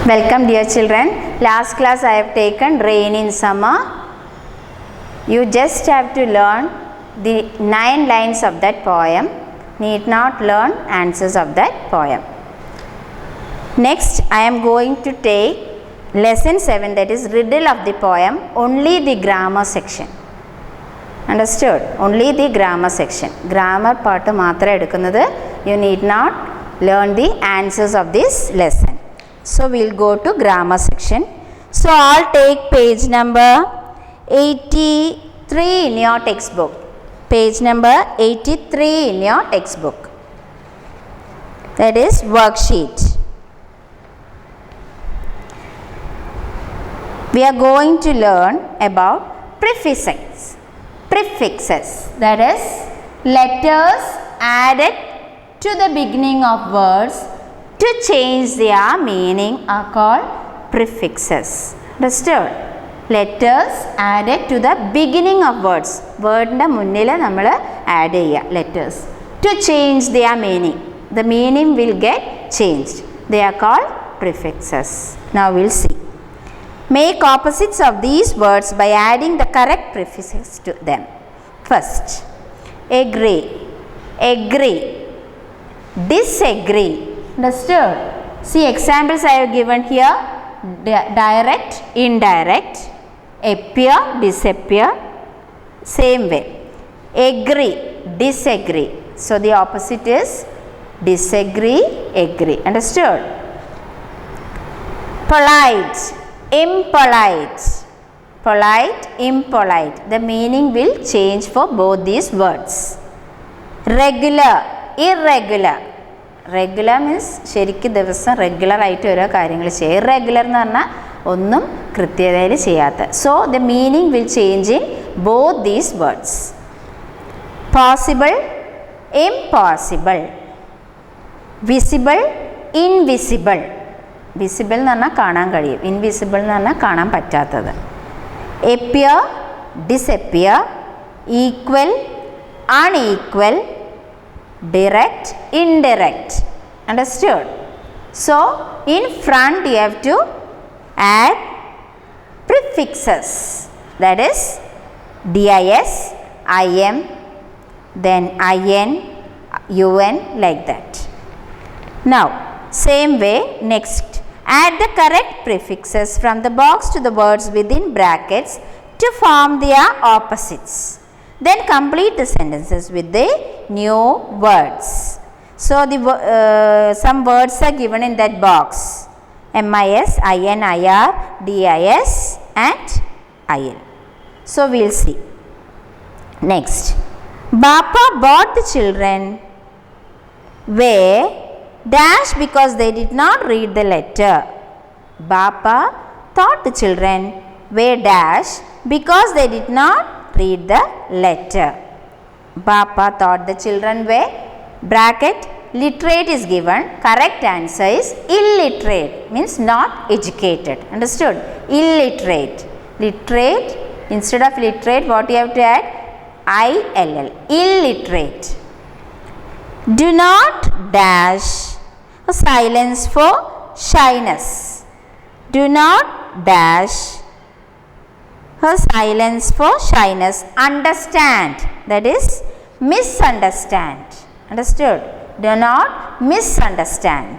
Welcome dear children. Last class I have taken rain in summer. You just have to learn the 9 lines of that poem. Need not learn answers of that poem. Next I am going to take lesson 7, that is riddle of the poem, only the grammar section. Understood? Only the grammar section. Grammar part matra edukunnathu. You need not learn the answers of this lesson. So we will go to grammar section. So all take page number 83 in your textbook. Page number 83 in your textbook. That is worksheet. We are going to learn about prefixes. Prefixes, that is letters added to the beginning of words to change their meaning are called prefixes. Understood? Letters added to the beginning of words. Word inde munnil nammal add cheya letters to change their meaning. The meaning will get changed. They are called prefixes. Now we will see. Make opposites of these words by adding the correct prefixes to them. First, agree, agree, disagree. Understood? See examples I have given here. Direct, indirect, appear, disappear. Same way. Agree, disagree. So the opposite is disagree, agree. Understood? Polite, impolite. Polite, impolite. The meaning will change for both these words. Regular, irregular. Regular means ശരിക്കും ദിവസം regular ആയിട്ട് ഓരോ കാര്യങ്ങൾ ചെയ്യുക. Irregular എന്ന് പറഞ്ഞാൽ ഒന്നും കൃത്യതയിൽ ചെയ്യാത്ത. So the meaning will change in both these words. Possible, impossible. Visible, invisible. Visible എന്ന് പറഞ്ഞാൽ കാണാൻ കഴിയും, ഇൻവിസിബിൾ എന്ന് പറഞ്ഞാൽ കാണാൻ പറ്റാത്തത്. Appear, disappear. Equal, unequal. Direct, indirect. Understood? So in front you have to add prefixes, that is dis, im, then in, un, like that. Now same way, next add the correct prefixes from the box to the words within brackets to form their opposites. Then complete the sentences with the new words. So the some words are given in that box. MIS, IN, IR, DIS and IL. So we will see. Next. Bapa bought the children were dash because they did not read the letter. Bapa thought the children were dash because they did not read the letter. Bapa thought the children were, bracket, literate is given. Correct answer is illiterate, means not educated. Understood? Illiterate. Literate, instead of literate what you have to add? ILL. Illiterate. Do not dash a silence for shyness. Do not dash her silence for shyness. Understand, that is misunderstand. Understood? Do not misunderstand.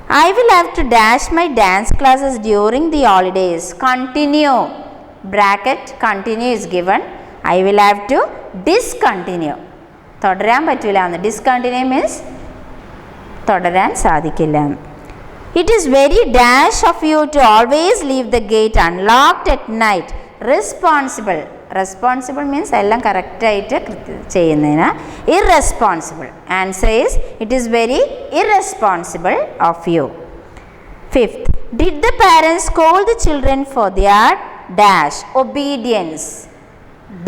I will have to dash my dance classes during the holidays. Continue, bracket, continue is given. I will have to discontinue. തുടരാൻ പറ്റില്ല. Discontinue means തുടരാൻ സാധിക്കില്ല. It is very dash of you to always leave the gate unlocked at night. Responsible. Responsible means എല്ലാം കറക്റ്റായിട്ട് ചെയ്യുന്നതിന്. Irresponsible. Answer is it is very irresponsible of you. Fifth. Did the parents scold the children for their dash? Obedience.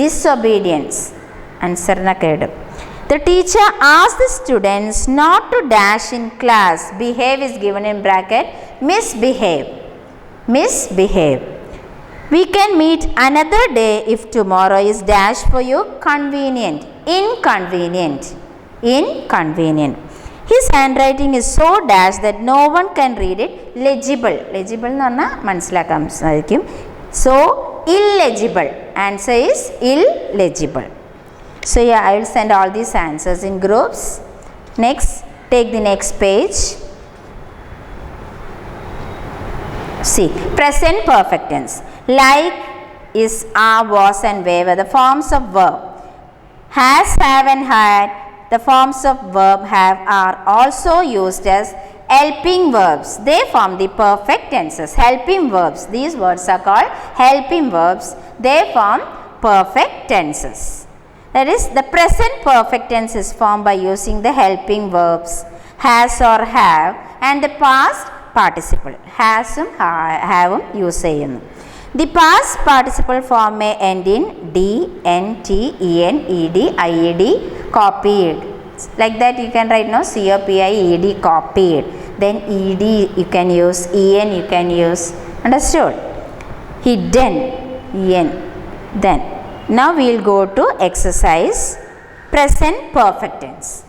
Disobedience. Answer na kedu. The teacher asked the students not to dash in class. Behave is given in bracket. Misbehave. Misbehave. We can meet another day if tomorrow is dash for you convenient. Inconvenient. Inconvenient. His handwriting is so dash that no one can read it. Legible. Legible എന്ന് പറഞ്ഞാൽ മനസ്സിലാക്കാൻ സാധിക്കും. So illegible. Answer is illegible. So yeah, I will send all these answers in groups. Next, take the next page. See, present perfect tense. Like, is, are, was and were the forms of verb. Has, have and had, the forms of verb have are also used as helping verbs. They form the perfect tenses. Helping verbs. These words are called helping verbs. They form perfect tenses. That is, the present perfect tense is formed by using the helping verbs has or have and the past participle. Hasum, haveum use ചെയ്യുന്നു. The past participle form may end in d, n, t, en, ed, ied, copied. Like that you can write no copied, copied. Then ed you can use, en you can use. Understood? Hidden, en. Then now we will go to exercise. Present perfect tense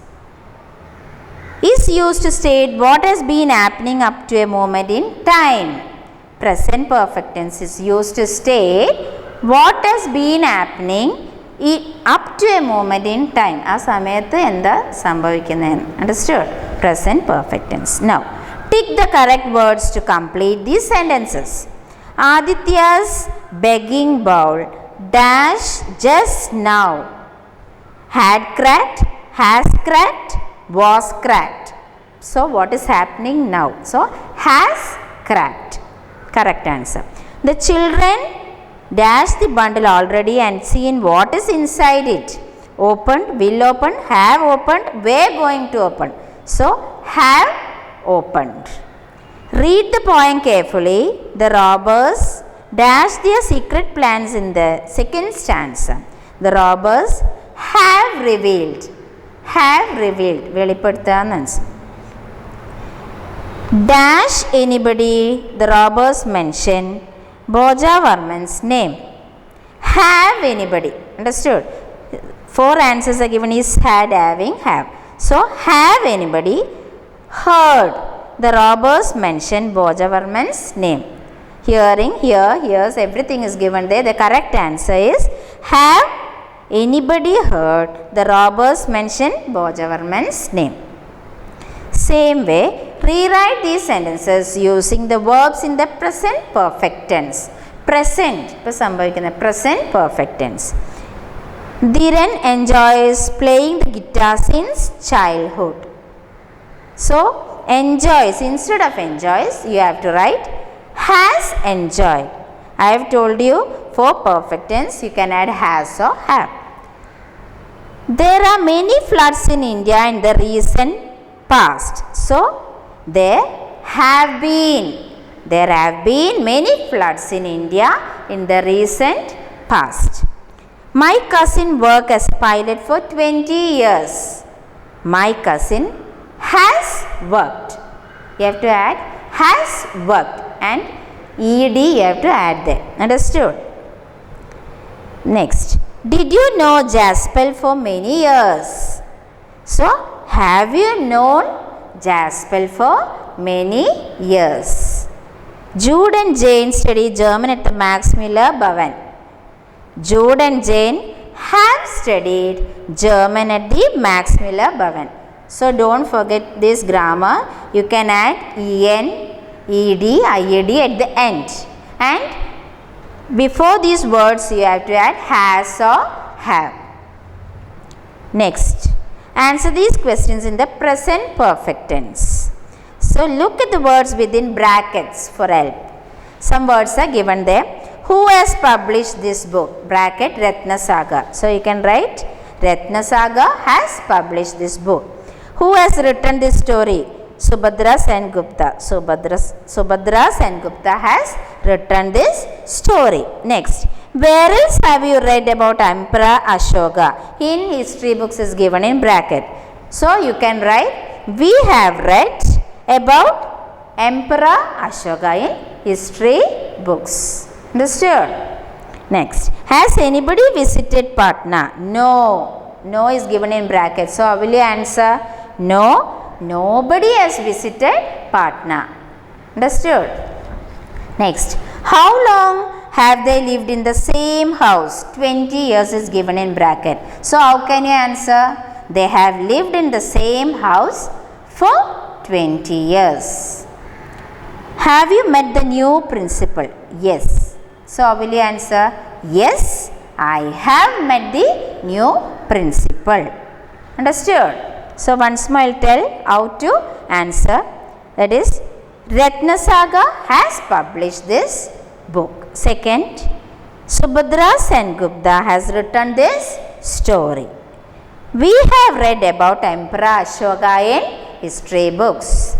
is used to state what has been happening up to a moment in time. Present perfect tense is used to state what has been happening up to a moment in time. ആ സമയത്ത് എന്താ സംഭവിക്കുന്നതെന്ന്. Understood? Present perfect tense. Now, tick the correct words to complete these sentences. Aditya's begging bowl dash just now. Had cracked, has cracked, was cracked. So, what is happening now? So, has cracked. Correct answer. The children dash the bundle already and seen what is inside it. Opened, will open, have opened, were going to open. So, have opened. Read the poem carefully. The robbers dash their secret plans in the second stanza. The robbers have revealed. Have revealed. വെളിപ്പെടുത്താന്ന്. Dash anybody, the robbers mention Bhoja Varman's name. Have anybody. Understood? 4 answers are given is had, having, have. So, have anybody heard the robbers mention Bhoja Varman's name. Hearing, hears, everything is given there. The correct answer is have anybody heard the robbers mention Bhoja Varman's name. Same way, rewrite these sentences using the verbs in the present perfect tense. Present, ഇപ്പോൾ സംഭവിക്കുന്ന present perfect tense. Dhiren enjoys playing the guitar since childhood. So, enjoys, instead of enjoys, you have to write has enjoyed. I have told you for perfect tense, you can add has or have. There are many floods in India in the recent past. So, there have been many floods in India in the recent past. My cousin worked as a pilot for 20 years. My cousin has worked. You have to add has worked and ed you have to add there. Understood? Next, did you know Jaspel for many years? So, have you known Jaspel for many years? Jude and Jane study German at the Max Miller Bhavan. Jude and Jane have studied German at the Max Miller Bhavan. So, don't forget this grammar. You can add en, ed, ied at the end. And before these words, you have to add has or have. Next, answer these questions in the present perfect tense. So, look at the words within brackets for help. Some words are given there. Who has published this book? Bracket Ratnasaga. So, you can write Ratnasaga has published this book. Who has written this story? Subhadra Sengupta. Subhadra Sengupta has written this story. Next, where else have you read about Emperor Ashoka? In history books is given in bracket. So, you can write we have read about Emperor Ashoka in history books. Understood? Next, has anybody visited Patna? No. No is given in bracket. So, how will you answer? No, nobody has visited Patna. Understood? Next, how long have they lived in the same house? 20 years is given in bracket. So how can you answer? They have lived in the same house for 20 years. Have you met the new principal? Yes. So how will you answer? Yes, I have met the new principal. Understood? So once more I will tell how to answer. That is, Ratnasaga has published this book. Second, Subhadra Sengupta has written this story. We have read about Emperor Ashoka in history books.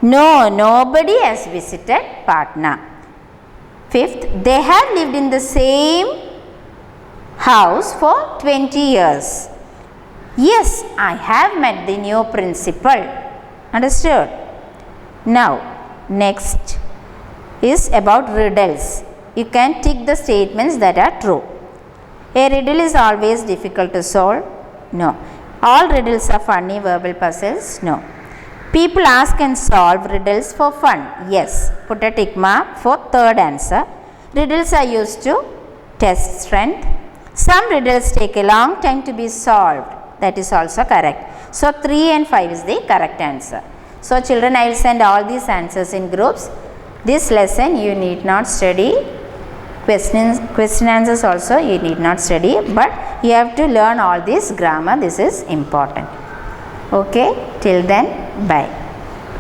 No, nobody has visited Patna. Fifth, they have lived in the same house for 20 years. Yes, I have met the new principal. Understood? Now, next is about riddles. You can tick the statements that are true. A riddle is always difficult to solve. No. All riddles are funny verbal puzzles. No. People ask and solve riddles for fun. Yes. Put a tick mark for third answer. Riddles are used to test strength. Some riddles take a long time to be solved. That is also correct. So 3 and 5 is the correct answer. So children, I will send all these answers in groups. This lesson you need not study. Question answers also you need not study, but you have to learn all this grammar. This is important. Okay, till then, bye.